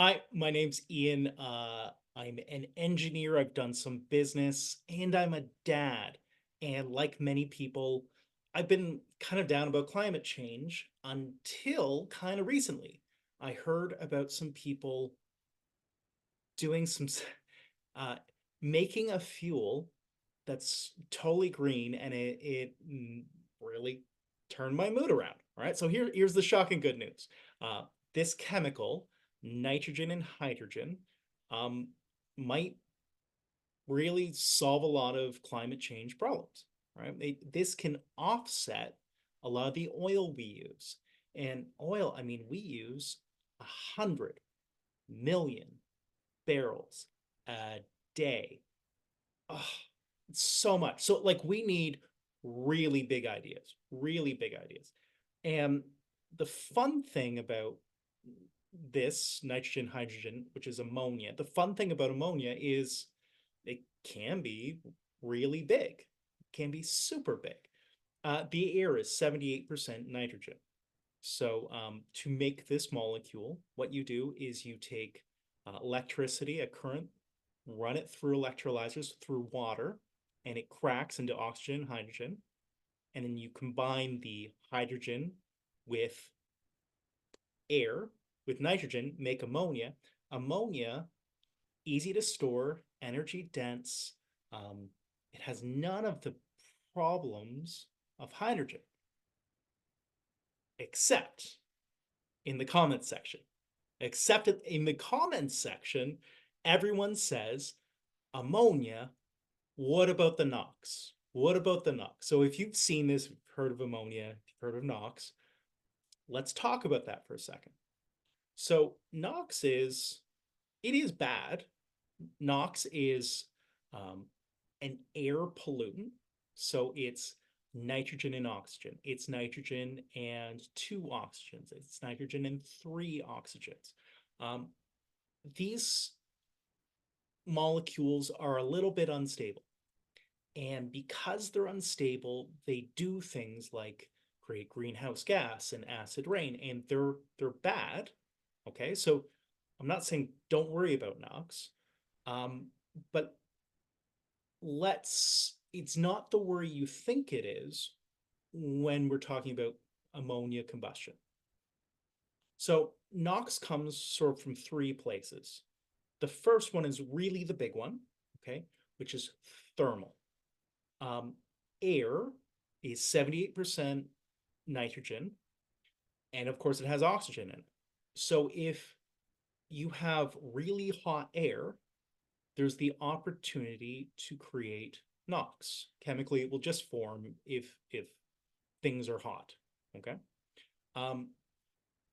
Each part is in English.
Hi, my name's Ian. I'm an engineer. I've done some business and I'm a dad. And like many people, I've been kind of down about climate change until kind of recently. I heard about some people doing uh, making a fuel that's totally green and it really turned my mood around. All right. So here's the shocking good news. Uh, this chemical, nitrogen and hydrogen, um, might really solve a lot of climate change problems. Right. This can offset a lot of the oil we use. And oil, I mean, we use 100 million barrels a day. Oh, it's so much. So like we need really big ideas. And the fun thing about this nitrogen, hydrogen, which is ammonia, the fun thing about ammonia is it can be really big, it can be super big. The air is 78% nitrogen. So to make this molecule, what you do is you take electricity, a current, run it through electrolyzers, through water, and it cracks into oxygen and hydrogen. And then you combine the hydrogen with air, with nitrogen, make ammonia. Ammonia, easy to store, energy dense. Um, it has none of the problems of hydrogen, except in the comments section. Except in the comments section, everyone says ammonia. What about the NOx? What about the NOx? So if you've seen this, you've heard of ammonia, if you've heard of NOx, let's talk about that for a second. So NOx it is bad. NOx is um, an air pollutant. So it's nitrogen and oxygen. It's nitrogen and two oxygens. It's nitrogen and three oxygens. Um, these molecules are a little bit unstable. And because they're unstable, they do things like create greenhouse gas and acid rain, and they're bad. Okay, so I'm not saying don't worry about NOx, um, but it's not the worry you think it is when we're talking about ammonia combustion. So NOx comes sort of from three places. The first one is really the big one, okay, which is thermal. Um, Air is 78% nitrogen, and of course, it has oxygen in it. So if you have really hot air, there's the opportunity to create NOx. Chemically, it will just form if things are hot. Okay. Um,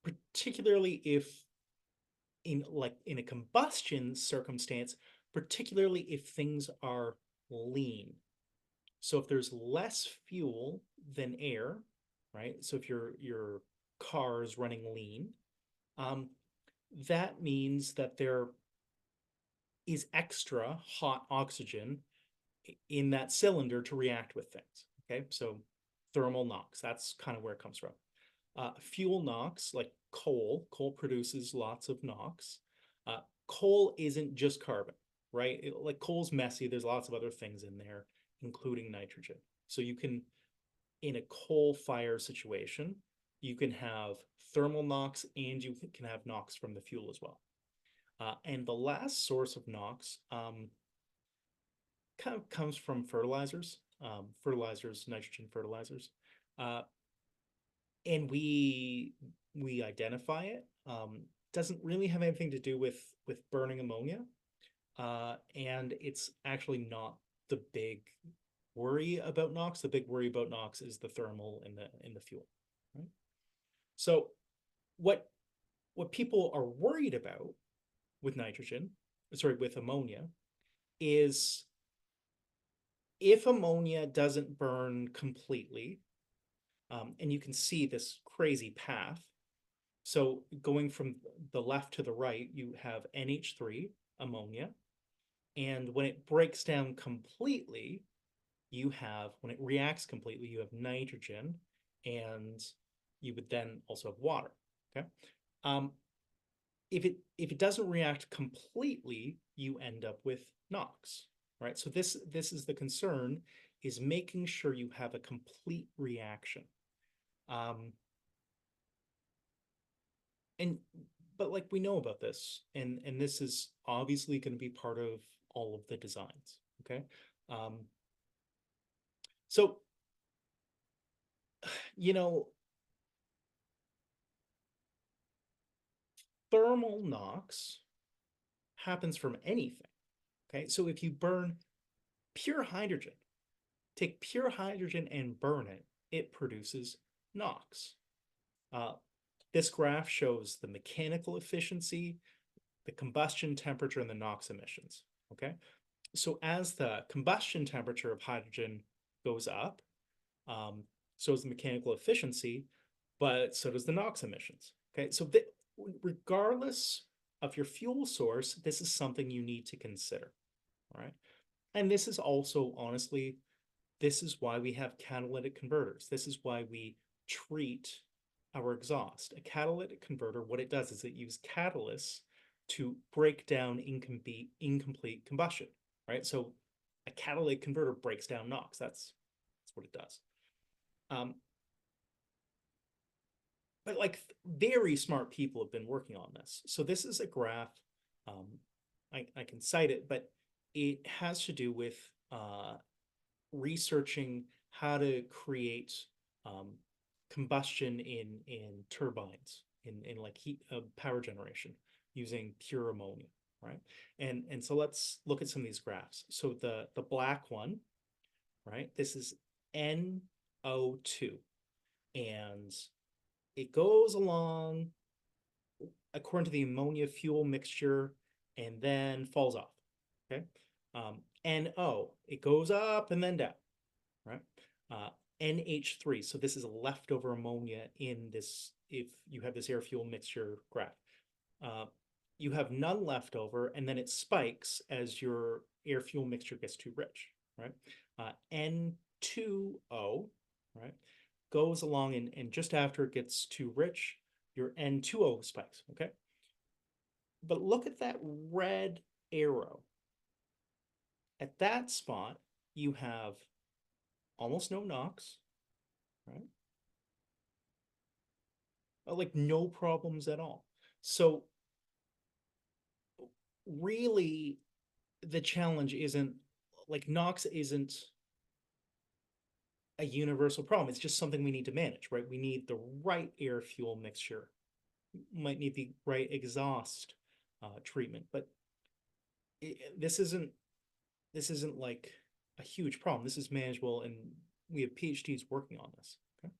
Particularly if in a combustion circumstance, particularly if things are lean. So if there's less fuel than air, right? So if your car is running lean, um, that means that there is extra hot oxygen in that cylinder to react with things. Okay, so thermal NOx, that's kind of where it comes from. Fuel NOx, like coal produces lots of NOx. Uh, Coal isn't just carbon, right? Like coal's messy. There's lots of other things in there, including nitrogen. So you can, in a coal fire situation, you can have thermal NOx and you can have NOx from the fuel as well. And the last source of NOx kind of comes from fertilizers, nitrogen fertilizers. Uh, and we identify it. Doesn't really have anything to do with burning ammonia, and it's actually not the big worry about NOx. The big worry about NOx is the thermal in the fuel. Right? So what what people are worried about with with ammonia, is if ammonia doesn't burn completely, and you can see this crazy path. So going from the left to the right, you have NH3, ammonia. And when it breaks down completely, when it reacts completely, you have nitrogen, and you would then also have water. Okay. Um, if it doesn't react completely, you end up with NOx, right? So this is the concern, is making sure you have a complete reaction. Um, and but like we know about this, and this is obviously going to be part of all of the designs. Okay. Um, so you know, thermal NOx happens from anything. Okay. So if you burn pure hydrogen, take pure hydrogen and burn it, it produces NOx. Uh, this graph shows the mechanical efficiency, the combustion temperature, and the NOx emissions. Okay. So as the combustion temperature of hydrogen goes up, um, so is the mechanical efficiency, but so does the NOx emissions. Okay. So regardless of your fuel source, this is something you need to consider. All right. And this is also, honestly, this is why we have catalytic converters. This is why we treat our exhaust. A catalytic converter, what it does is it uses catalysts to break down incomplete combustion, right? So a catalytic converter breaks down NOx. That's what it does. Um, but like very smart people have been working on this. So this is a graph. Um, I can cite it, but it has to do with researching how to create um, combustion in turbines in like heat power generation using pure ammonia, right? And so let's look at some of these graphs. So the black one, right? This is NO2, and it goes along according to the ammonia fuel mixture and then falls off. Okay. NO, it goes up and then down, right? Uh, NH3, so this is a leftover ammonia in this, if you have this air fuel mixture graph. Uh, you have none left over, and then it spikes as your air fuel mixture gets too rich, right? N2O, right, goes along, and just after it gets too rich, your N2O spikes, okay? But look at that red arrow. At that spot, you have almost no NOx, right? Like no problems at all. So really the challenge isn't like NOx isn't a universal problem. It's just something we need to manage, right? We need the right air fuel mixture, might need the right exhaust treatment, but this isn't like a huge problem. This is manageable, and we have PhDs working on this. Okay.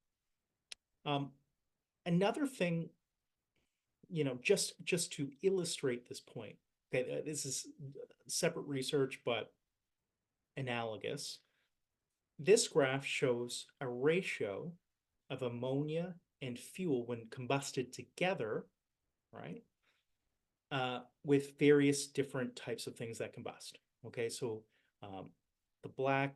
Um, Another thing, just to illustrate this point. Okay, this is separate research, but analogous. This graph shows a ratio of ammonia and fuel when combusted together, right? With various different types of things that combust. Okay, so the black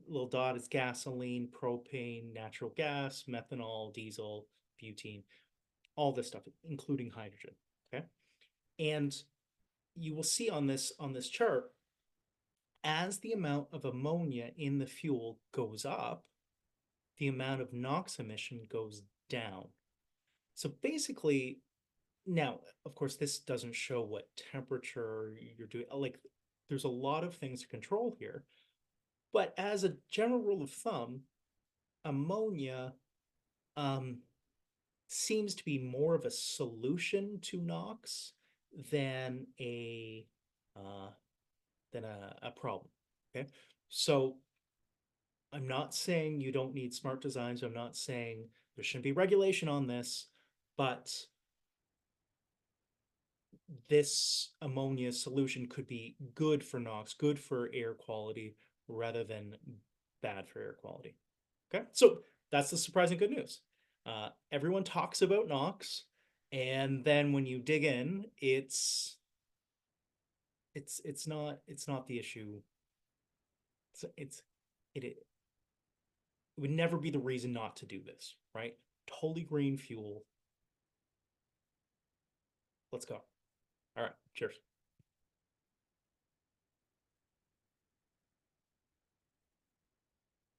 little dot is gasoline, propane, natural gas, methanol, diesel, butane, all this stuff, including hydrogen. Okay, and you will see on this chart, as the amount of ammonia in the fuel goes up, the amount of NOx emission goes down. So basically, now, of course, this doesn't show what temperature you're doing. Like, there's a lot of things to control here. But as a general rule of thumb, ammonia um, seems to be more of a solution to NOx than a uh, a problem. Okay, so I'm not saying you don't need smart designs. I'm not saying there shouldn't be regulation on this, but this ammonia solution could be good for NOx, good for air quality, rather than bad for air quality. Okay, so that's the surprising good news. Everyone talks about NOx, and then when you dig in, it's not the issue. It would never be the reason not to do this, right? Totally green fuel, Let's go. All right. Cheers.